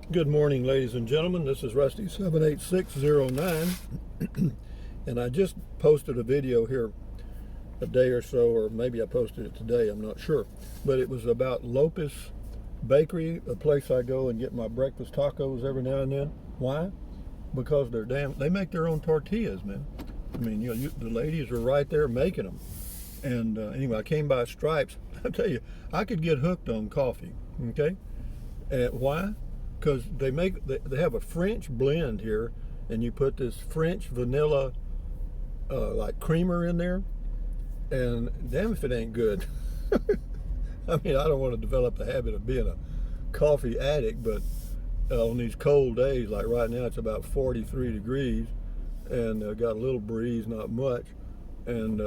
Good morning, ladies and gentlemen. This is Rusty 78609, and I just posted a video here a day or so, or maybe I posted it today, I'm not sure. But it was about Lopez Bakery, a place I go and get my breakfast tacos every now and then. Why? Because they make their own tortillas, man. I mean, the ladies are right there making them. And anyway, I came by Stripes. I tell you, I could get hooked on coffee. Okay, why? Because they have a French blend here, and you put this French vanilla like creamer in there, and damn if it ain't good. I mean, I don't want to develop the habit of being a coffee addict, but on these cold days, like right now, it's about 43 degrees, and got a little breeze, not much, and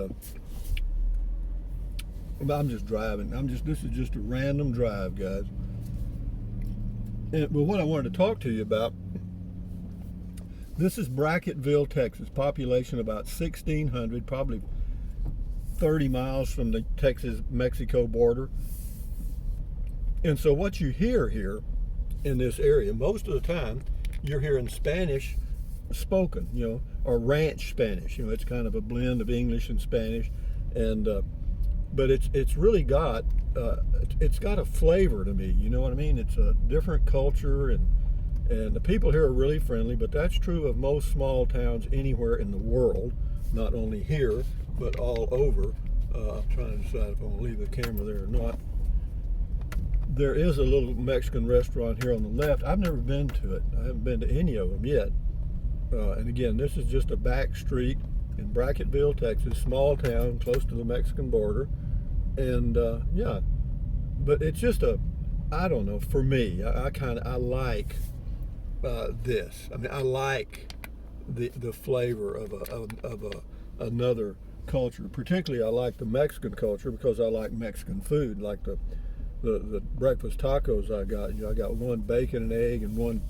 I'm just driving. This is just a random drive, guys. But what I wanted to talk to you about, this is Brackettville, Texas. Population about 1,600, probably 30 miles from the Texas-Mexico border. And so what you hear here in this area, most of the time, you're hearing Spanish spoken, or ranch Spanish. It's kind of a blend of English and Spanish, and but it's really got it's got a flavor to me. You know what I mean? It's a different culture, and the people here are really friendly. But that's true of most small towns anywhere in the world, not only here but all over. I'm trying to decide if I want to leave the camera there or not. There is a little Mexican restaurant here on the left. I've never been to it. I haven't been to any of them yet. And again, this is just a back street in Brackettville, Texas, small town close to the Mexican border. And yeah, but it's just I don't know, for me, I like this. I mean, I like the flavor of another culture. Particularly, I like the Mexican culture because I like Mexican food, like the breakfast tacos I got. I got one bacon and egg and one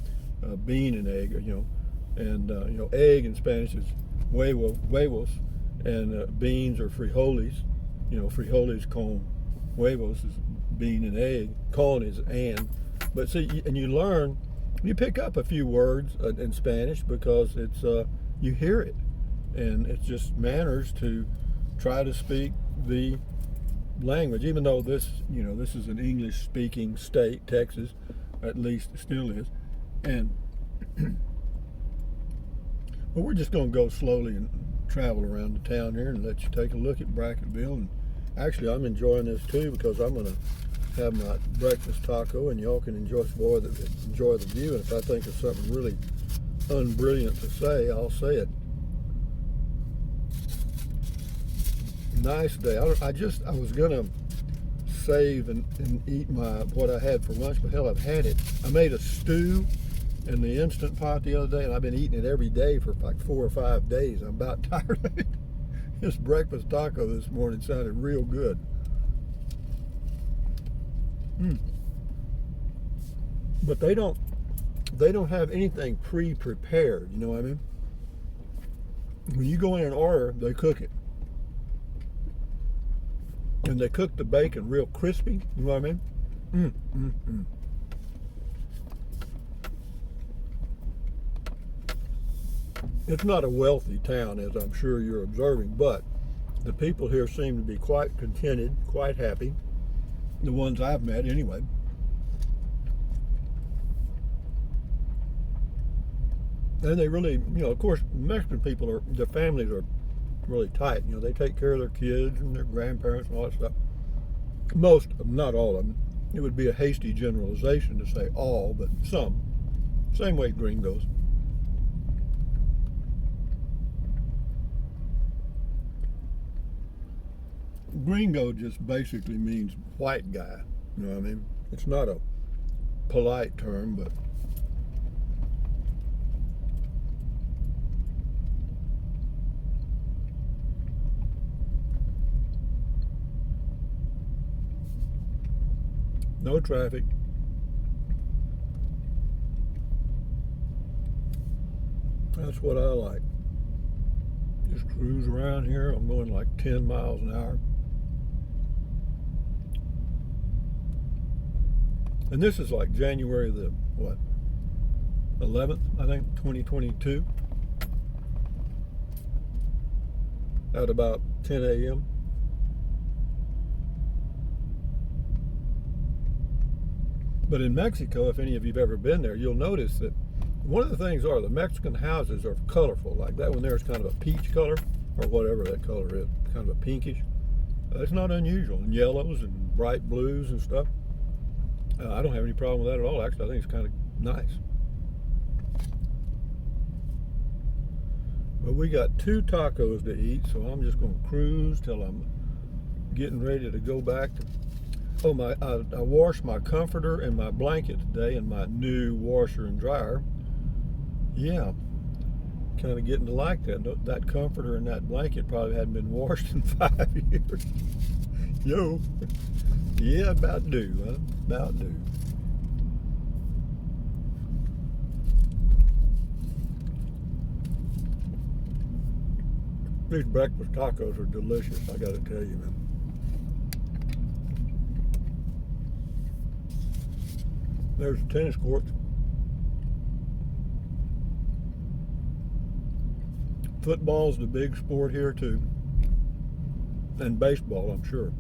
bean and egg. And egg in Spanish is huevos, and beans are frijoles. Frijoles con huevos is bean and egg. Con is and. But see, and you pick up a few words in Spanish because it's you hear it, and it's just manners to try to speak the language. Even though this is an English-speaking state, Texas, at least still is, and but we're just going to go slowly and travel around the town here and let you take a look at Brackettville. And actually, I'm enjoying this too because I'm going to have my breakfast taco, and y'all can enjoy the view. And if I think of something really unbrilliant to say, I'll say it. Nice day. I was going to save and eat what I had for lunch, but hell, I've had it. I made a stew in the Instant Pot the other day, and I've been eating it every day for like 4 or 5 days. I'm about tired of it. This breakfast taco this morning sounded real good. But they don't have anything pre-prepared, you know what I mean? When you go in and order, they cook it. And they cook the bacon real crispy, you know what I mean? It's not a wealthy town, as I'm sure you're observing, but the people here seem to be quite contented, quite happy. The ones I've met, anyway. And they really, of course, Mexican people their families are really tight. They take care of their kids and their grandparents and all that stuff. Most, not all of them. It would be a hasty generalization to say all, but some. Same way gringos. Gringo just basically means white guy. You know what I mean? It's not a polite term, but no traffic. That's what I like. Just cruise around here. I'm going like 10 miles an hour. And this is like January the, 11th, I think, 2022, at about 10 a.m. But in Mexico, if any of you've ever been there, you'll notice that one of the things are the Mexican houses are colorful. Like that one there is kind of a peach color, or whatever that color is, kind of a pinkish. That's not unusual. And yellows and bright blues and stuff. I don't have any problem with that at all. Actually, I think it's kind of nice. But we got 2 tacos to eat, so I'm just going to cruise till I'm getting ready to go back to. Oh, I washed my comforter and my blanket today in my new washer and dryer. Yeah, kind of getting to like that. That comforter and that blanket probably hadn't been washed in 5 years. Yo, yeah, about due, huh? About due. These breakfast tacos are delicious, I got to tell you, man. There's the tennis courts. Football's the big sport here too. And baseball, I'm sure.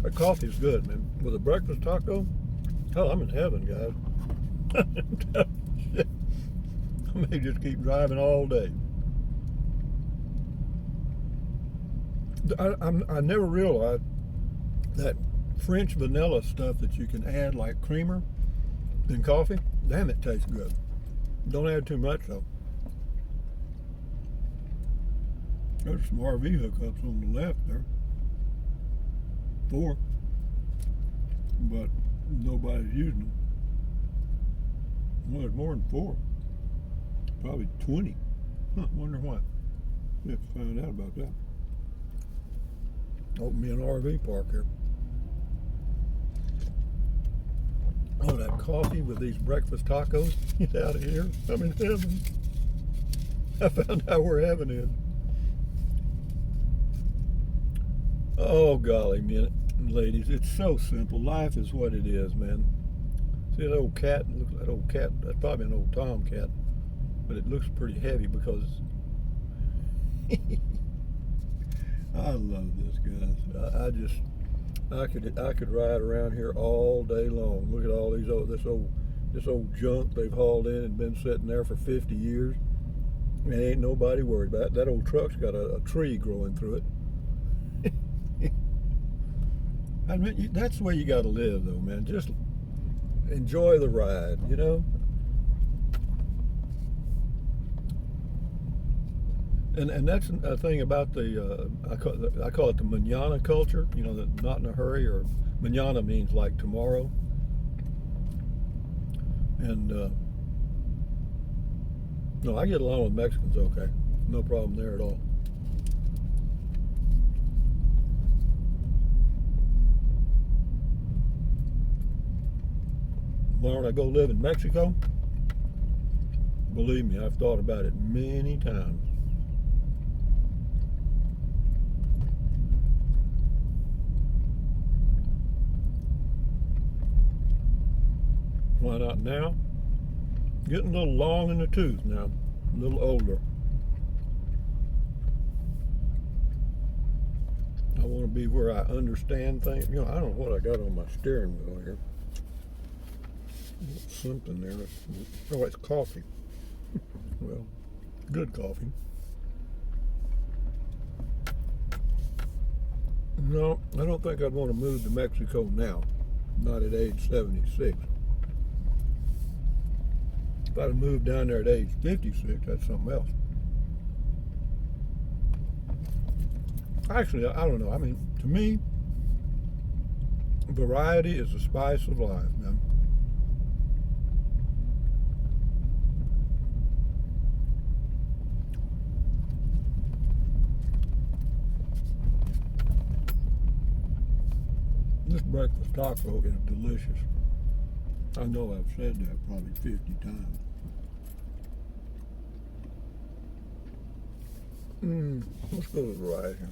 That coffee's good, man. With a breakfast taco, hell, I'm in heaven, guys. I may just keep driving all day. I never realized that French vanilla stuff that you can add like creamer in coffee. Damn, it tastes good. Don't add too much though. There's some RV hookups on the left there. 4, but nobody's using them. Well, there's more than 4. Probably 20. Huh, wonder why. We have to find out about that. Open me an RV park here. Oh, that coffee with these breakfast tacos. Get out of here. I'm in heaven. I found out where heaven is. Oh, golly, man, ladies, it's so simple. Life is what it is, man. See that old cat? Look at that old cat. That's probably an old tomcat, but it looks pretty heavy because I love this, guys. I could ride around here all day long. Look at all this old junk they've hauled in and been sitting there for 50 years. And ain't nobody worried about it. That old truck's got a tree growing through it. I mean, that's the way you got to live, though, man. Just enjoy the ride, you know. And that's a thing about the I call it the mañana culture. You know, the not in a hurry, or mañana means like tomorrow. And no, I get along with Mexicans okay. No problem there at all. Why don't I go live in Mexico? Believe me, I've thought about it many times. Why not now? Getting a little long in the tooth now, a little older. I want to be where I understand things. You know, I don't know what I got on my steering wheel here. Something there. Oh, it's coffee. Well, good coffee. No, I don't think I'd want to move to Mexico now. Not at age 76. If I'd have moved down there at age 56, that's something else. Actually, I don't know. I mean, to me, variety is the spice of life, man. This breakfast taco is delicious. I know I've said that probably 50 times. Let's go to the right here.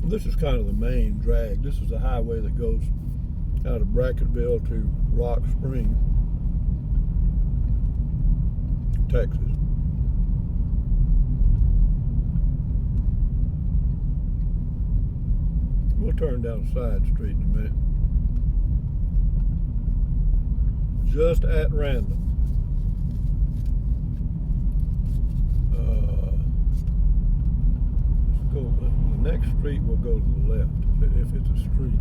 This is kind of the main drag. This is the highway that goes out of Brackettville to Rock Spring, Texas. We'll turn down a side street in a minute. Just at random. Let's go. The next street will go to the left if it's a street.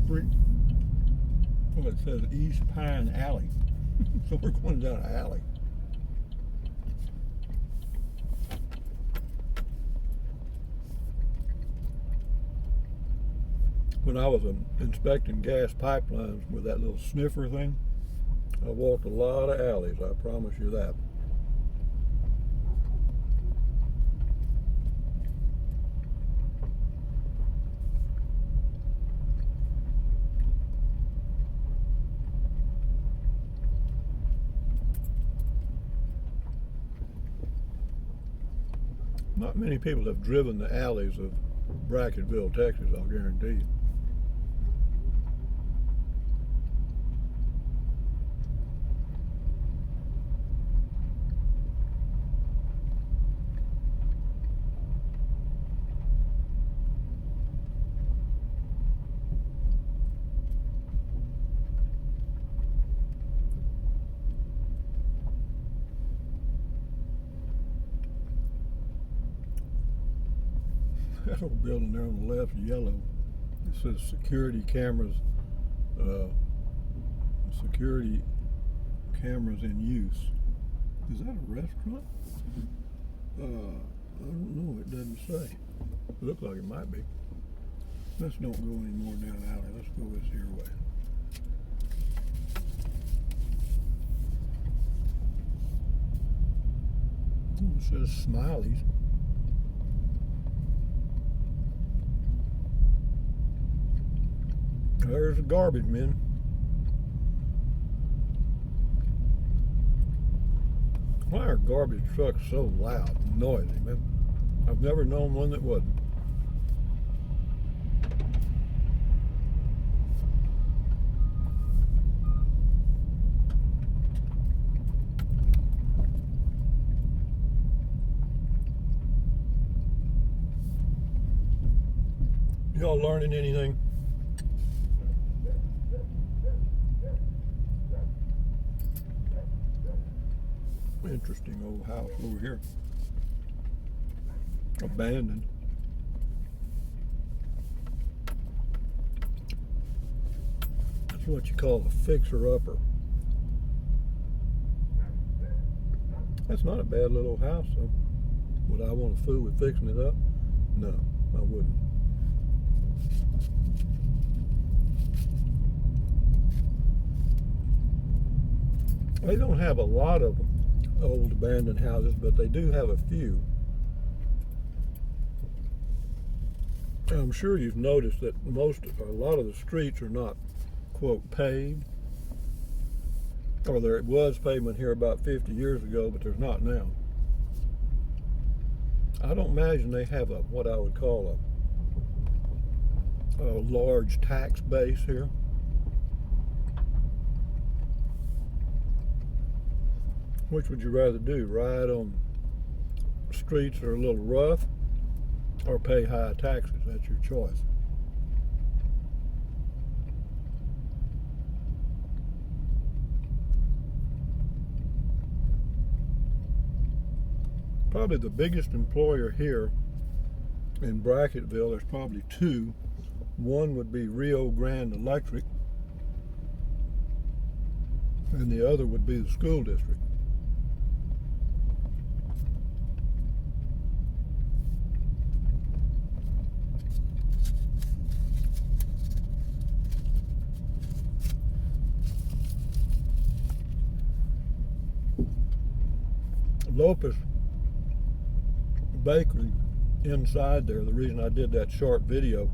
Street. Well, it says East Pine Alley, so we're going down an alley. When I was inspecting gas pipelines with that little sniffer thing, I walked a lot of alleys, I promise you that. Not many people have driven the alleys of Brackettville, Texas, I'll guarantee you. That old building there on the left, yellow. It says security cameras. Security cameras in use. Is that a restaurant? I don't know. It doesn't say. It looks like it might be. Let's don't go any more down the alley. Let's go this here way. Oh, it says Smiley's. There's a garbage man. Why are garbage trucks so loud and noisy, man? I've never known one that wasn't. Y'all learning anything? Interesting old house over here. Abandoned. That's what you call a fixer-upper. That's not a bad little house, though. Would I want to fool with fixing it up? No, I wouldn't. They don't have a lot of old abandoned houses, but they do have a few. I'm sure you've noticed that a lot of the streets are not, quote, paved. Or there was pavement here about 50 years ago, but there's not now. I don't imagine they have what I would call a large tax base here. Which would you rather do? Ride on streets that are a little rough or pay high taxes? That's your choice. Probably the biggest employer here in Brackettville, there's probably two. One would be Rio Grande Electric, and the other would be the school district. Lopus Bakery inside there, the reason I did that short video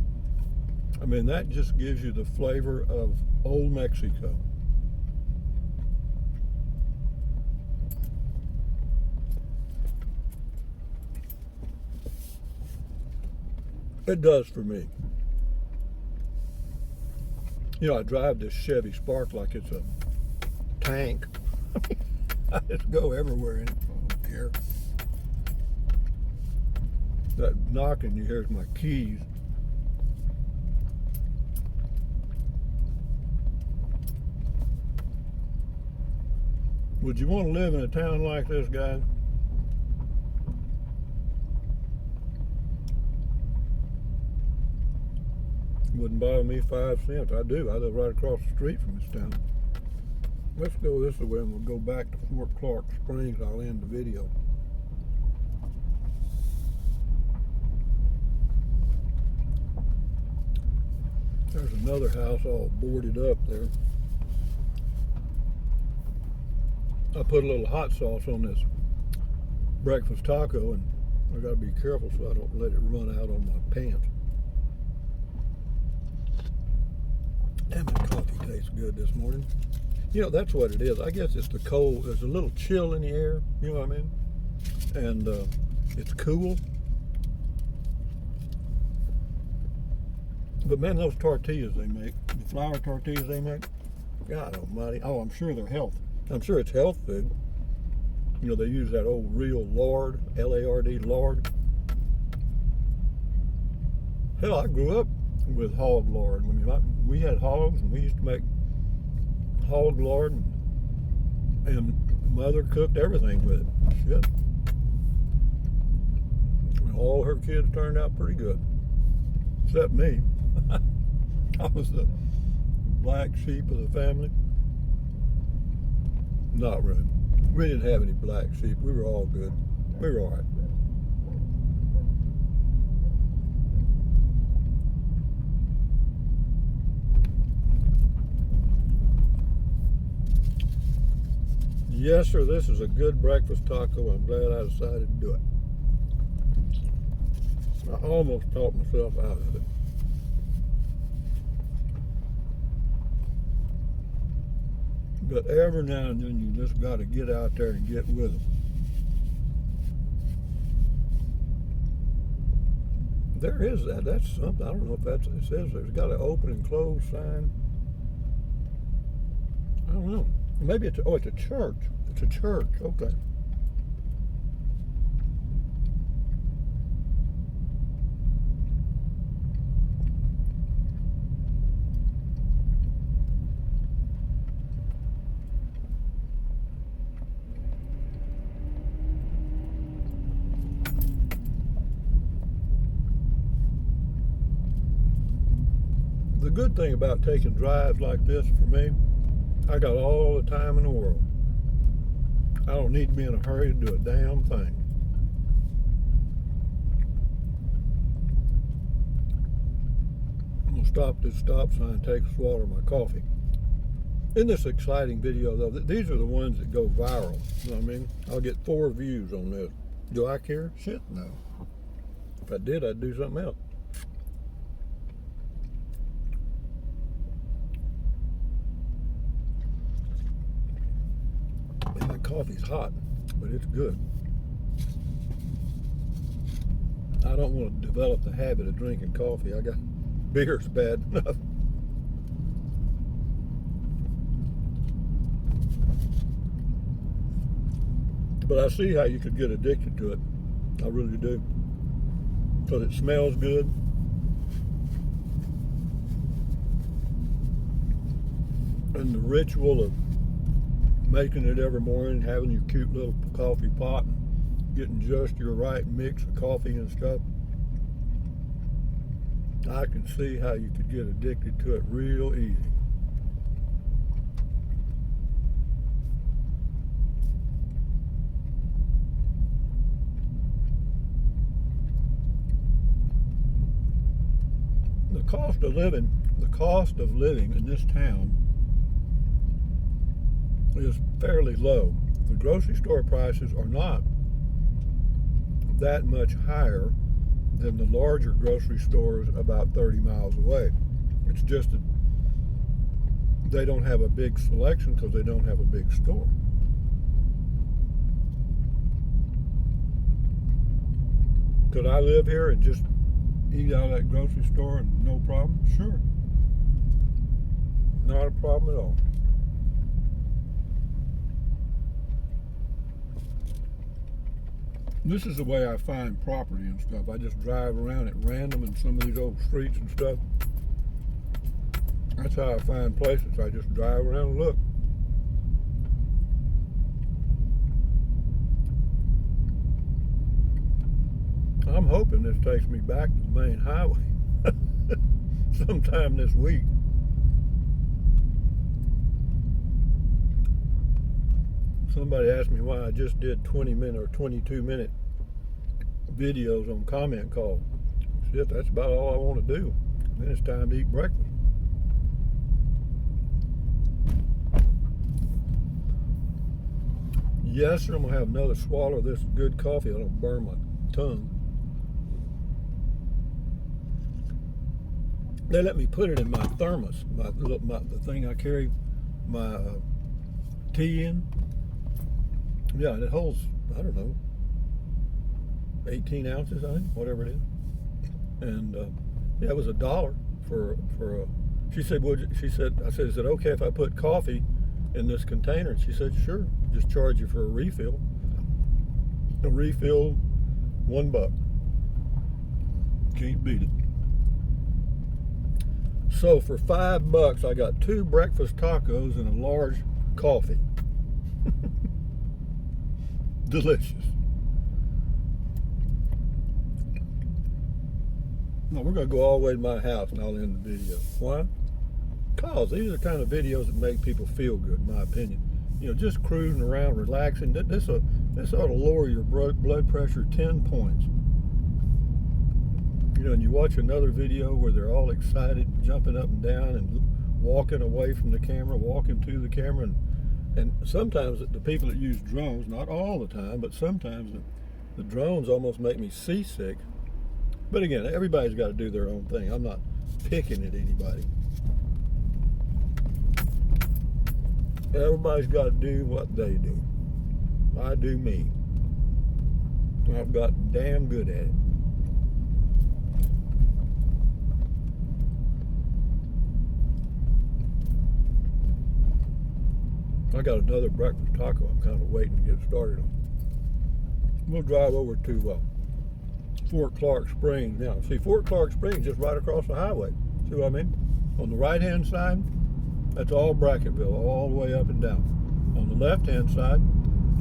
I mean, that just gives you the flavor of old Mexico. It does for me. You know, I drive this Chevy Spark like it's a tank. I just go everywhere in it. I don't care. That knocking you hear is my keys. Would you want to live in a town like this, guys? Wouldn't bother me 5 cents. I do. I live right across the street from this town. Let's go this way and we'll go back to Fort Clark Springs. I'll end the video. There's another house all boarded up there. I put a little hot sauce on this breakfast taco, and I gotta be careful so I don't let it run out on my pants. Damn, that coffee tastes good this morning. You know, that's what it is. I guess it's the cold. There's a little chill in the air, you know what I mean? And it's cool. But man, those tortillas they make, the flour tortillas they make, God almighty. Oh, I'm sure they're healthy. I'm sure it's health food. You know, they use that old real lard, L-A-R-D, lard. Hell, I grew up with hog lard. I mean, we had hogs, and we used to make hog lard, and mother cooked everything with it. Shit. All her kids turned out pretty good, except me. I was the black sheep of the family. Not really. We didn't have any black sheep. We were all good. We were all right. Yes, sir, this is a good breakfast taco. I'm glad I decided to do it. I almost talked myself out of it. But every now and then you just got to get out there and get with them. There is that. That's something. I don't know if that's, it says there's got an open and close sign. I don't know. Maybe it's, oh, it's a church. It's a church. Okay. The good thing about taking drives like this for me, I got all the time in the world. I don't need to be in a hurry to do a damn thing. I'm gonna stop at this stop sign, take a swallow of my coffee. In this exciting video though, these are the ones that go viral. You know what I mean? I'll get 4 views on this. Do I care? Shit, no. If I did, I'd do something else. Coffee's hot, but it's good. I don't want to develop the habit of drinking coffee. I got beer's bad enough. But I see how you could get addicted to it. I really do. Because it smells good. And the ritual of making it every morning, having your cute little coffee pot, and getting just your right mix of coffee and stuff. I can see how you could get addicted to it real easy. The cost of living in this town is fairly low. The grocery store prices are not that much higher than the larger grocery stores about 30 miles away. It's just that they don't have a big selection because they don't have a big store. Could I live here and just eat out of that grocery store and no problem? Sure. Not a problem at all. This is the way I find property and stuff. I just drive around at random in some of these old streets and stuff. That's how I find places. I just drive around and look. I'm hoping this takes me back to the main highway sometime this week. Somebody asked me why I just did 20-minute or 22-minute videos on Comment Call. Shit, that's about all I want to do. Then it's time to eat breakfast. Yes, sir, I'm going to have another swallow of this good coffee. I don't burn my tongue. They let me put it in my thermos, the thing I carry my tea in. Yeah, and it holds, I don't know, 18 ounces, I think, whatever it is. And yeah, it was $1 for she said, I said, is it okay if I put coffee in this container? And she said, sure, just charge you for a refill. A refill, $1. Can't beat it. So for $5, I got 2 breakfast tacos and a large coffee. Delicious. No, we're going to go all the way to my house and I'll end the video. Why? Because these are the kind of videos that make people feel good, in my opinion. You know, just cruising around, relaxing. This ought to lower your blood pressure 10 points. You know, and you watch another video where they're all excited, jumping up and down and walking away from the camera, walking to the camera. And sometimes the people that use drones, not all the time, but sometimes the drones almost make me seasick. But again, everybody's got to do their own thing. I'm not picking at anybody. Everybody's got to do what they do. I do me. I've gotten damn good at it. I got another breakfast taco I'm kind of waiting to get started on. We'll drive over to Fort Clark Springs now. See, Fort Clark Springs just right across the highway. See what I mean? On the right-hand side, that's all Brackettville, all the way up and down. On the left-hand side,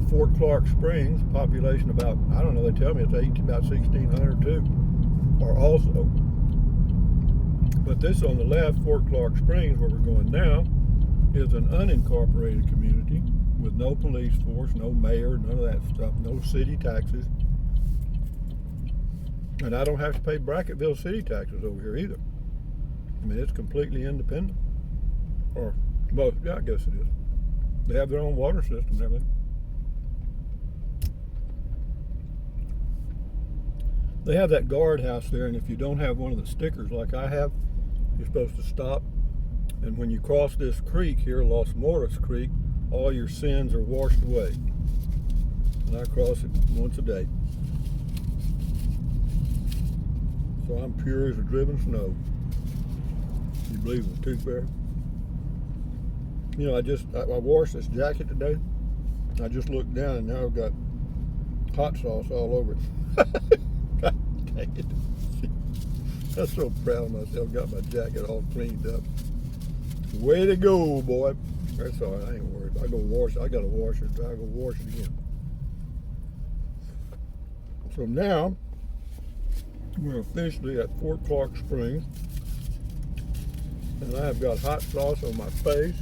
Fort Clark Springs, population about, I don't know, they tell me it's about 1,600 too, are also. But this on the left, Fort Clark Springs, where we're going now, is an unincorporated community with no police force, no mayor, none of that stuff, no city taxes. And I don't have to pay Brackettville city taxes over here either. I mean, it's completely independent. Or, well, yeah, I guess it is. They have their own water system and everything. They have that guardhouse there, and if you don't have one of the stickers like I have, you're supposed to stop. And when you cross this creek here, Los Moras Creek, all your sins are washed away. And I cross it once a day. So I'm pure as a driven snow. You believe in the tooth fairy? You know, I washed this jacket today. I just looked down and now I've got hot sauce all over it. God dang it. I'm so proud of myself. Got my jacket all cleaned up. Way to go, boy. That's all right. I ain't worried. I go wash it. I got to wash it. I go wash it again. So now we're officially at Fort Clark Springs, and I have got hot sauce on my face,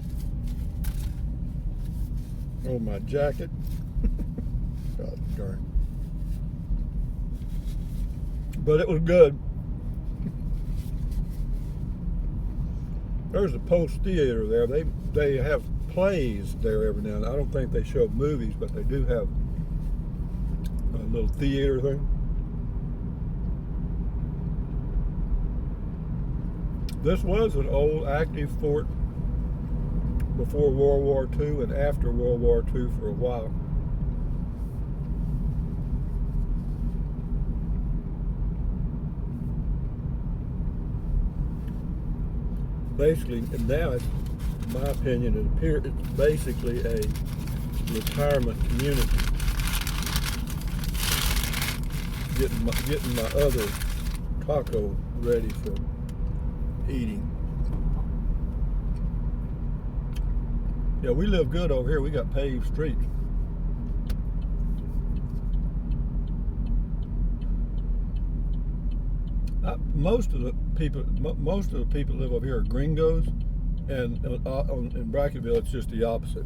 on my jacket. God darn. But it was good. There's a Post Theater there. They have plays there every now and then. I don't think they show movies, but they do have a little theater thing. This was an old active fort before World War II and after World War II for a while. Basically, and now it's, in my opinion, it's basically a retirement community. Getting my other taco ready for eating. Yeah, we live good over here. We got paved streets. Most of the people live over here are gringos, and in Bracketville it's just the opposite.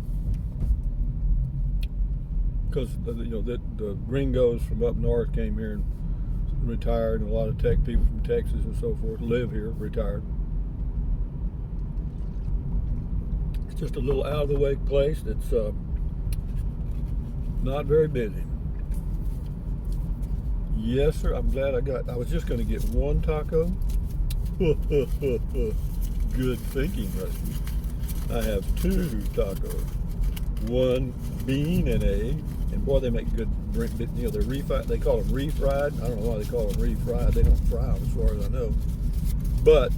Because the gringos from up north came here and retired, and a lot of tech people from Texas and so forth live here, retired. It's just a little out of the way place that's not very busy. Yes, sir. I'm glad I was just going to get one taco. Good thinking, Rusty. I have two tacos. One bean and egg. And boy, they make good, they're refried. They call them refried. I don't know why they call them refried. They don't fry them as far as I know. But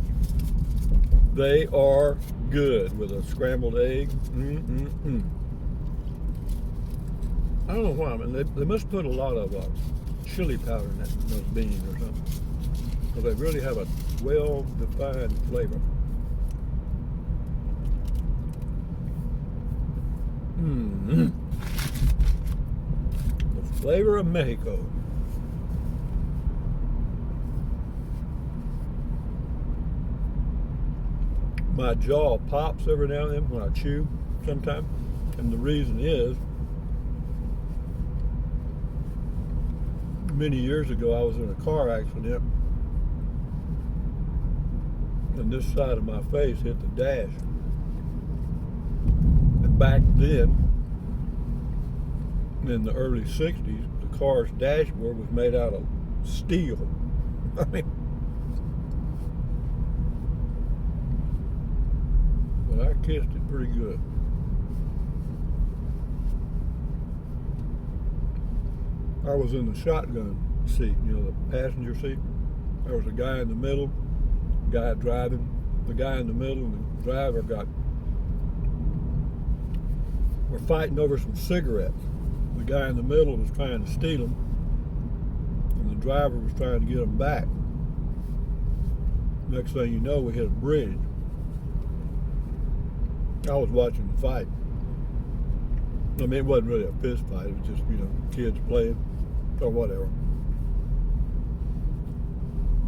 they are good with a scrambled egg. I don't know why. I mean, they must put a lot of chili powder in those beans or something, because they really have a well-defined flavor. The flavor of Mexico. My jaw pops every now and then when I chew sometimes, and the reason is, many years ago I was in a car accident and this side of my face hit the dash. And back then, in the early 60s, the car's dashboard was made out of steel. I mean, but I kissed it pretty good. I was in the shotgun seat, the passenger seat. There was a guy in the middle, guy driving. The guy in the middle and the driver were fighting over some cigarettes. The guy in the middle was trying to steal them, and the driver was trying to get them back. Next thing you know, we hit a bridge. I was watching the fight. I mean, it wasn't really a fist fight. It was just, kids playing or whatever.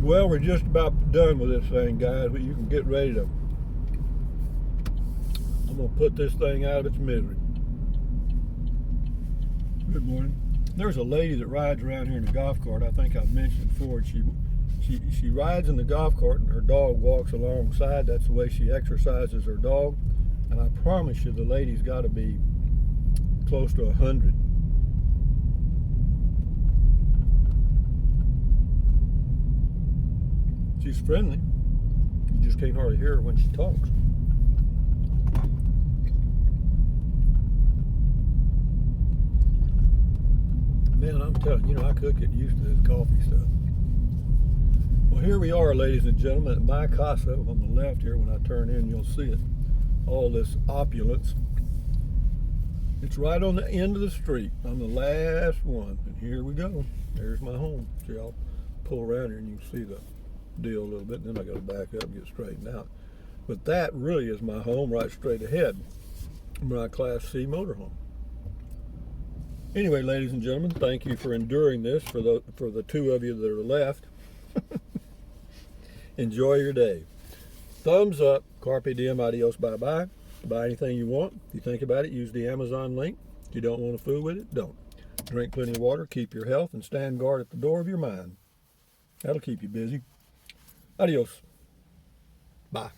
Well, we're just about done with this thing, guys. But you can get ready to. I'm gonna put this thing out of its misery. Good morning. There's a lady that rides around here in a golf cart. I think I've mentioned before. She rides in the golf cart and her dog walks alongside. That's the way she exercises her dog. And I promise you, the lady's got to be close to 100. She's friendly. You just can't hardly hear her when she talks. Man, I'm telling you, I could get used to this coffee stuff. Well, here we are, ladies and gentlemen, at my casa on the left here. When I turn in, you'll see it. All this opulence. It's right on the end of the street. I'm the last one. And here we go. There's my home. See, I'll pull around here and you can see the deal a little bit. And then I got to back up and get straightened out. But that really is my home right straight ahead. My Class C motorhome. Anyway, ladies and gentlemen, thank you for enduring this. For the two of you that are left, enjoy your day. Thumbs up. Carpe diem. Adios. Bye-bye. Buy anything you want. If you think about it, use the Amazon link. If you don't want to fool with it, don't. Drink plenty of water, keep your health, and stand guard at the door of your mind. That'll keep you busy. Adios. Bye.